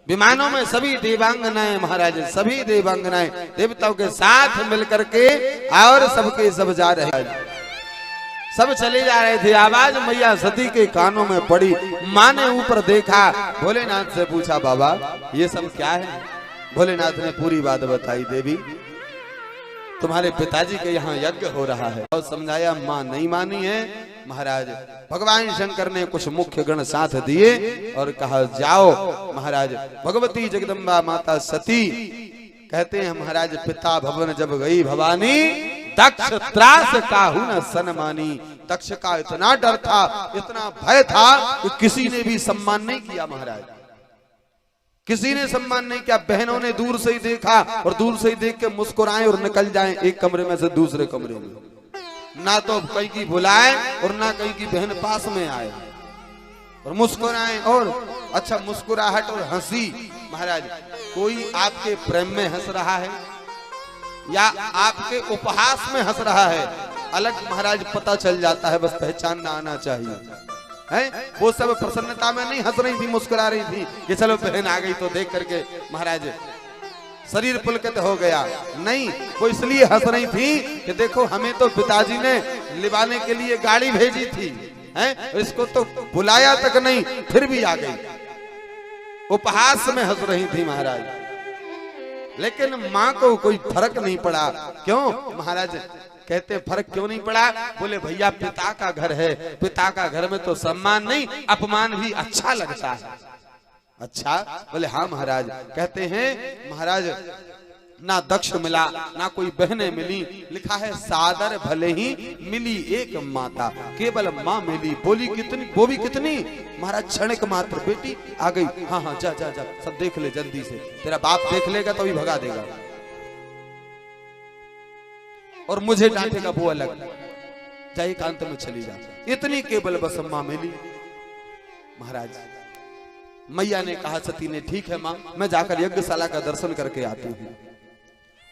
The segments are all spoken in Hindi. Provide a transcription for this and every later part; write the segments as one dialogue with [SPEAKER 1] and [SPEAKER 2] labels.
[SPEAKER 1] विमानों में सभी देवांगनाएं महाराज, सभी देवांगनाएं देवताओं के साथ मिलकर के और सबके सब जा रहे हैं, सब चले जा रहे थे। आवाज मैया सती के कानों में पड़ी। माँ ने ऊपर देखा, भोलेनाथ से पूछा बाबा ये सब क्या है? भोलेनाथ ने पूरी बात बताई। देवी तुम्हारे पिताजी के यहाँ यज्ञ हो रहा है। और समझाया, माँ नहीं मानी है। महाराज भगवान शंकर ने कुछ मुख्य गण साथ दिए और कहा जाओ। महाराज भगवती जगदम्बा माता सती कहते हैं महाराज पिता भवन जब गई भवानी, दक्ष त्रास काहू न सनमानी। दक्ष का इतना डर था, इतना भय था कि किसी ने भी सम्मान नहीं किया। महाराज किसी ने सम्मान नहीं किया। बहनों ने दूर से ही देखा और दूर से ही देख के मुस्कुराए और निकल जाएं एक कमरे में से दूसरे कमरे में। ना तो कहीं की बुलाए और ना कहीं की बहन पास में आए और मुस्कुराए। और अच्छा मुस्कुराहट और हंसी, महाराज कोई आपके प्रेम में हंस रहा है या आपके उपहास में हंस रहा है, अलग महाराज पता चल जाता है, बस पहचानना आना चाहिए है। वो सब प्रसन्नता में नहीं हंस रही थी, मुस्कुरा रही थी कि चलो बहन आ गई तो देख करके महाराज शरीर पुलकित हो गया। नहीं, वो इसलिए हंस रही थी कि देखो हमें तो पिताजी ने लिवाने के लिए गाड़ी भेजी थी, हैं? इसको तो बुलाया तक नहीं, फिर भी आ गई। उपहास में हंस रही थी महाराज। लेकिन माँ को कोई फर्क नहीं पड़ा। क्यों? महाराज कहते फर्क क्यों नहीं पड़ा? बोले भैया पिता का घर है, पिता का घर में तो सम्मान नहीं अपमान भी अच्छा लगता है। अच्छा? बोले हाँ महाराज। कहते हैं महाराज ना दक्ष मिला ना कोई बहने मिली, लिखा है सादर भले ही मिली एक माता, केवल माँ मिली। बोली कितनी, वो भी कितनी महाराज, क्षणिक मात्र। बेटी आ गई, हाँ हाँ जा जा जा, सब देख ले जल्दी से, तेरा बाप देख लेगा तो भी भगा देगा और मुझे डांटेगा वो अलग, जा एकांत में चली जा। इतनी केवल बस माँ मिली। महाराज मैया ने कहा, सती ने ठीक है माँ मैं जाकर यज्ञशाला का दर्शन करके आती हूँ।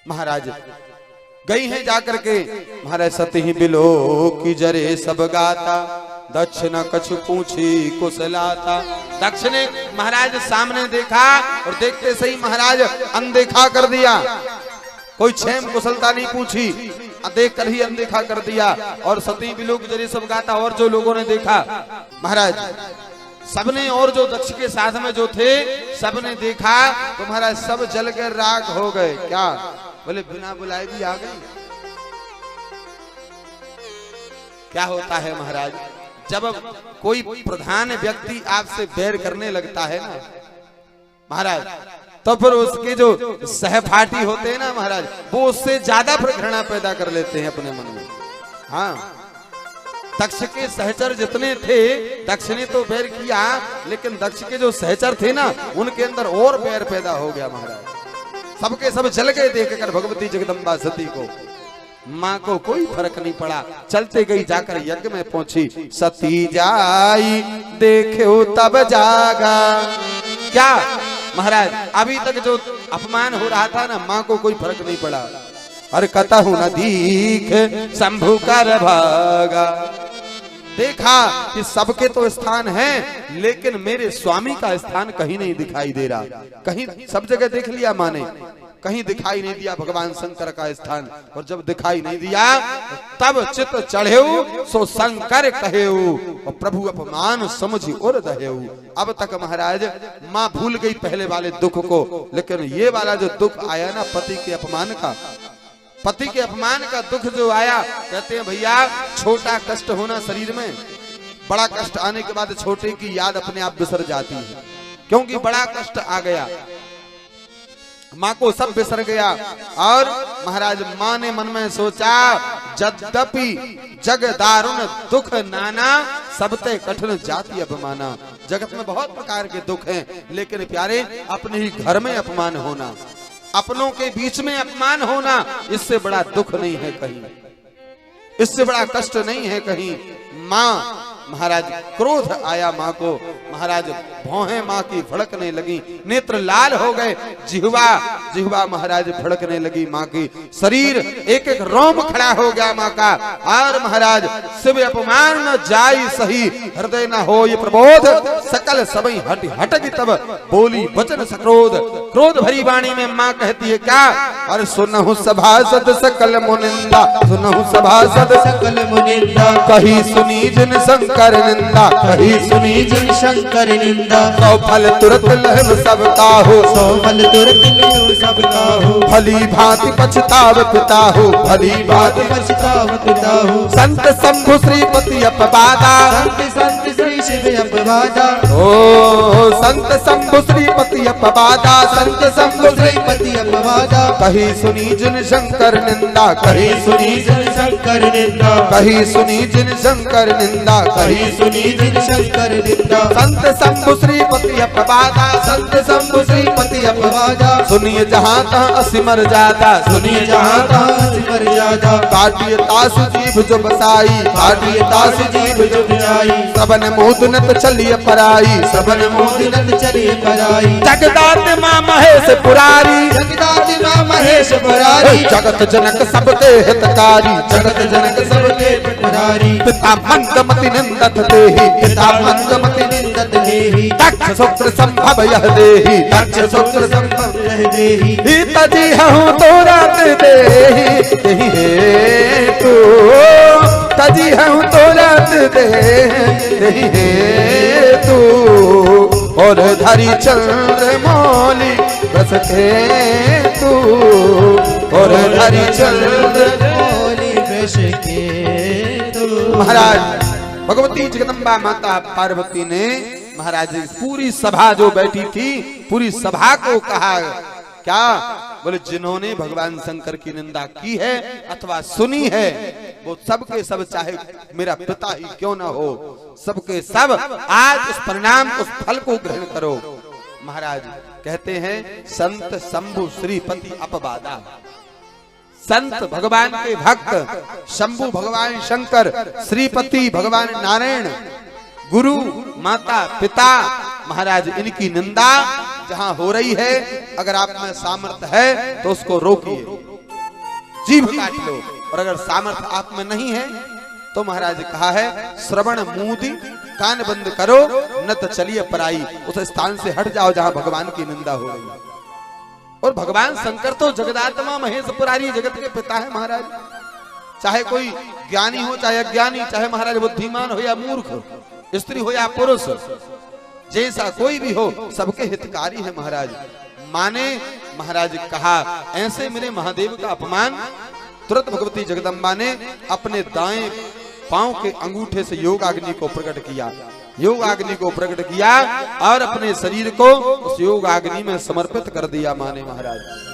[SPEAKER 1] महाराज गई हैं जाकर के। महाराज सती ही बिलो की जरे सब गाता, दक्ष न कछु पूछी कुशलाता। दक्ष ने महाराज सामने देखा और देखते सही महाराज अनदेखा कर दिया, कोई क्षेम कुशलता नहीं पूछी, देख कर ही अनदेखा कर दिया। और सती बिलो की जरे सब गाता, और जो लोगों ने देखा महाराज सबने, और जो दक्ष के साथ में जो थे सबने देखा तो महाराज सब जल के राख हो गए। क्या? बोले बिना बुलाए भी आ गई। क्या होता है महाराज, जब कोई प्रधान व्यक्ति आपसे बैर करने लगता है ना महाराज, तो फिर उसके जो सहपाठी होते हैं ना महाराज, वो उससे ज्यादा घृणा पैदा कर लेते हैं अपने मन में। हाँ, दक्ष के सहचर जितने थे, दक्ष ने तो बैर किया, लेकिन दक्ष के जो सहचर थे ना उनके अंदर और बैर पैदा हो गया महाराज। सबके सब जल गए देखकर भगवती जगदम्बा सती को। माँ को कोई फर्क नहीं पड़ा, चलते गई, जाकर यज्ञ में पहुंची। सती जाई देखो तब जागा। क्या महाराज, अभी तक जो अपमान हो रहा था ना, माँ को कोई फर्क नहीं पड़ा। हर कतहु न दीख शंभु कर भागा। देखा कि सबके तो स्थान है, लेकिन मेरे स्वामी का स्थान कहीं नहीं दिखाई दे रहा। कहीं सब जगह देख लिया माँ ने, कहीं दिखाई नहीं दिया भगवान शंकर का स्थान। और जब दिखाई नहीं दिया तब चित चढ़ेऊ सो शंकर कहेऊ, और प्रभु अपमान समझी और दहेऊ। अब तक महाराज माँ भूल गई पहले वाले दुख को, लेकिन ये वाला जो दुख आया ना पति के अपमान का, पति के अपमान का दुख जो आया, कहते हैं भैया छोटा कष्ट होना शरीर में, बड़ा कष्ट आने के बाद छोटे की याद अपने आप बिसर जाती है। क्योंकि बड़ा कष्ट आ गया, माँ को सब बिसर गया। और महाराज माँ ने मन में सोचा, यद्यपि जग दारुण दुख नाना, सबते कठिन जाति अपमाना। जगत में बहुत प्रकार के दुख हैं, लेकिन प्यारे अपने ही घर में अपमान होना, अपनों के बीच में अपमान होना, इससे बड़ा दुख नहीं है कहीं, इससे बड़ा कष्ट नहीं है कहीं। माँ महाराज क्रोध आया माँ को, महाराज भौहें माँ की भड़कने लगी, नेत्र लाल हो गए, जिह्वा महाराज भड़कने लगी माँ की, शरीर एक एक रोम खड़ा हो गया माँ का। और महाराज शिव अपमान न जाई सही, हृदय न हो ये प्रबोध, सकल सबई हट की तब बोली वचन सक्रोध। क्रोध भरी वाणी में माँ कहती है क्या? और सुनहु सभासद सकल मुनिंदा, सुनहु सभासद
[SPEAKER 2] सकल मुनिंदा,
[SPEAKER 1] कही सुनी जिन शंकर निंदा,
[SPEAKER 2] कही सुनी जिन शंकर निंदा।
[SPEAKER 1] सौ फल तुरत लहम सब काहू,
[SPEAKER 2] सौ फल तुरत लहम सब काहू,
[SPEAKER 1] भली भांति पछताव पिताहू, भली भांति
[SPEAKER 2] पछताव पिताहू।
[SPEAKER 1] संत शंभु श्रीपति अपवादा,
[SPEAKER 2] संत श्री शिव अपवादा,
[SPEAKER 1] ओ संत शंभु श्रीपति अपवादा,
[SPEAKER 2] संत शंभु श्रीपति अपवादा।
[SPEAKER 1] कही सुनी जिन शंकर निंदा,
[SPEAKER 2] कही सुनी जिन शंकर निंदा,
[SPEAKER 1] कही सुनी जिन शंकर निंदा,
[SPEAKER 2] कही सुनी जिन शंकर निंदा।
[SPEAKER 1] संत शंभु श्रीपति अपवादा,
[SPEAKER 2] संत शंभु श्रीपति अपवादा।
[SPEAKER 1] सुनिए जहाँ तहाँ असिमर जाता,
[SPEAKER 2] सुनिए जहाँ तहाँ सिमर जादा।
[SPEAKER 1] काटिए तासु जीभ जो बसाई,
[SPEAKER 2] काटिए तासु जीभ जो बसाई,
[SPEAKER 1] सबन मोदनत चलिए पराई,
[SPEAKER 2] सबन मोदनत चलिए पराई।
[SPEAKER 1] जगदात माँ महेश पुरारी,
[SPEAKER 2] जगदात माँ महेश पुरारी,
[SPEAKER 1] जगत जनक सबके हितकारी,
[SPEAKER 2] जगत जनक सबके हितकारी।
[SPEAKER 1] पिता मंदमति निंदत देहि,
[SPEAKER 2] पिता मंदमति निंदत देहि,
[SPEAKER 1] दक्ष शुक्र संभव यह देहि,
[SPEAKER 2] दक्ष शुक्र संभव यह देहि।
[SPEAKER 1] हित जी हूँ तो रात देहि, देहि हे तू तजी हूँ तो रात देहि हे तू। और धरी चंद्र मौली बस के तू, और धरी चंद्र
[SPEAKER 2] मौली बस के तू।
[SPEAKER 1] महाराज भगवती जगदम्बा माता पार्वती ने महाराज पूरी सभा जो बैठी थी, पूरी सभा को कहा क्या? बोले जिन्होंने भगवान शंकर की निंदा की है अथवा सुनी है, वो सबके सब चाहे मेरा पिता ही क्यों ना हो, सबके सब आज उस परिणाम उस फल को ग्रहण करो। महाराज कहते हैं संत शंभु श्रीपति अपवादा, संत भगवान के भक्त, शंभु भगवान शंकर, श्रीपति भगवान नारायण, गुरु माता पिता, महाराज इनकी निंदा जहां हो रही है, अगर आप में सामर्थ्य है तो उसको रोकिए, जीभ काट लो, और अगर सामर्थ्य आप में नहीं है तो महाराज कहा है श्रवण मूदी, कान बंद करो, न तो चलिए पराई, उस स्थान से हट जाओ जहां भगवान की निंदा हो रही है। और भगवान शंकर तो जगदात्मा महेश पुरारी, जगत के पिता है महाराज। चाहे कोई ज्ञानी हो चाहे अज्ञानी, चाहे महाराज बुद्धिमान हो या मूर्ख, स्त्री हो या पुरुष, जैसा कोई भी हो, सबके हितकारी है महाराज। माने महाराज कहा ऐसे मेरे महादेव का अपमान। तुरंत भगवती जगदम्बा ने अपने दाएं पांव के अंगूठे से योगाग्नि को प्रकट किया, योगाग्नि को प्रकट किया और अपने शरीर को उस योगाग्नि में समर्पित कर दिया। माने महाराज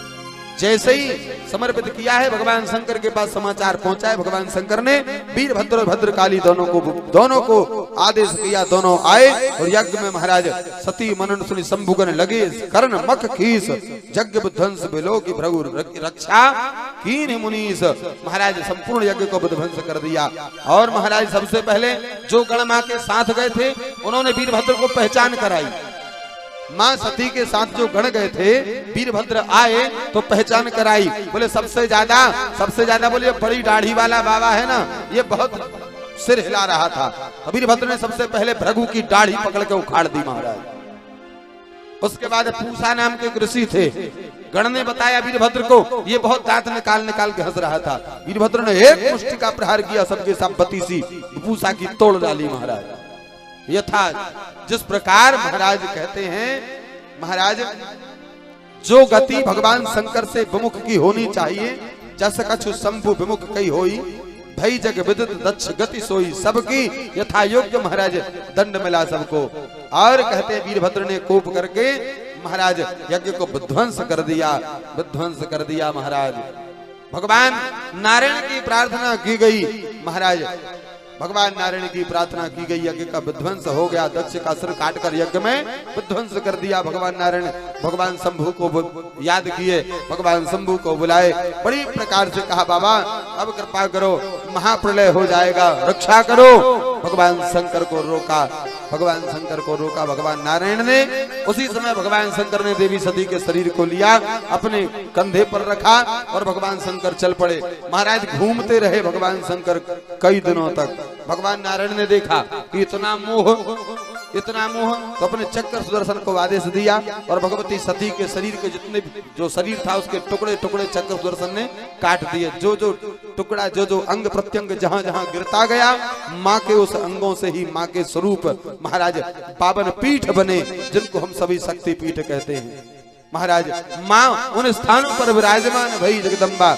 [SPEAKER 1] जैसे ही समर्पित किया है, भगवान शंकर के पास समाचार पहुंचा है। भगवान शंकर ने वीरभद्र और भद्रकाली दोनों को आदेश किया, दोनों आए और यज्ञ में महाराज सती मनन सुनि शंभुगन लगे, कर्ण मख खीस, यज्ञ विध्वंस बिलो की भृगु रक्षा कीन मुनीस। महाराज संपूर्ण यज्ञ को विध्वंस कर दिया। और महाराज सबसे पहले जो गण मां के साथ गए थे, उन्होंने वीरभद्र को पहचान कराई। मां सती के साथ जो गण गए थे, वीरभद्र आए तो पहचान कराई। बोले सबसे ज्यादा बोले बड़ी दाढ़ी वाला बाबा है ना, ये बहुत सिर हिला रहा था। वीरभद्र ने सबसे पहले भृगु की दाढ़ी पकड़ के उखाड़ दी महाराज। उसके बाद पूषा नाम के ऋषि थे, गण ने बताया वीरभद्र को, ये बहुत दांत निकाल के हंस रहा था। वीरभद्र ने एक मुष्टि का प्रहार किया, सबके सब बतीसी पूषा की तोड़ डाली महाराज। यथा जिस प्रकार महाराज कहते हैं, महाराज जो गति भगवान शंकर से विमुख की होनी चाहिए, जस कछु शंभु विमुख कई होई, भई जग विदित दक्ष गति सोई, सबकी यथा योग्य महाराज दंड मिला सबको। और कहते हैं वीरभद्र ने कोप करके महाराज यज्ञ को विध्वंस कर दिया महाराज। भगवान नारायण की प्रार्थना की गई महाराज, भगवान नारायण की प्रार्थना की गई, यज्ञ का विध्वंस हो गया। दक्ष का सिर काटकर यज्ञ में विध्वंस कर दिया भगवान नारायण। भगवान शंभु को याद किए, भगवान शंभु को बुलाए, बड़ी प्रकार से कहा बाबा अब कृपा करो, महाप्रलय हो जाएगा, रक्षा करो। भगवान शंकर को रोका, भगवान शंकर को रोका भगवान नारायण ने। उसी समय भगवान शंकर ने देवी सती के शरीर को लिया, अपने कंधे पर रखा और भगवान शंकर चल पड़े। महाराज घूमते रहे भगवान शंकर कई दिनों तक। भगवान नारायण ने देखा कि इतना मोह तो अपने चक्र सुदर्शन को आदेश दिया और भगवती सती के शरीर के जितने जो शरीर था उसके टुकड़े टुकड़े चक्र सुदर्शन ने काट दिए। जो जो टुकड़ा जो अंग प्रत्यंग जहां जहां गिरता गया, माँ के उस अंगों से ही माँ के स्वरूप महाराज पावन पीठ बने, जिनको हम सभी शक्ति पीठ कहते हैं। महाराज माँ उन स्थानों पर विराजमान भई जगदम्बा।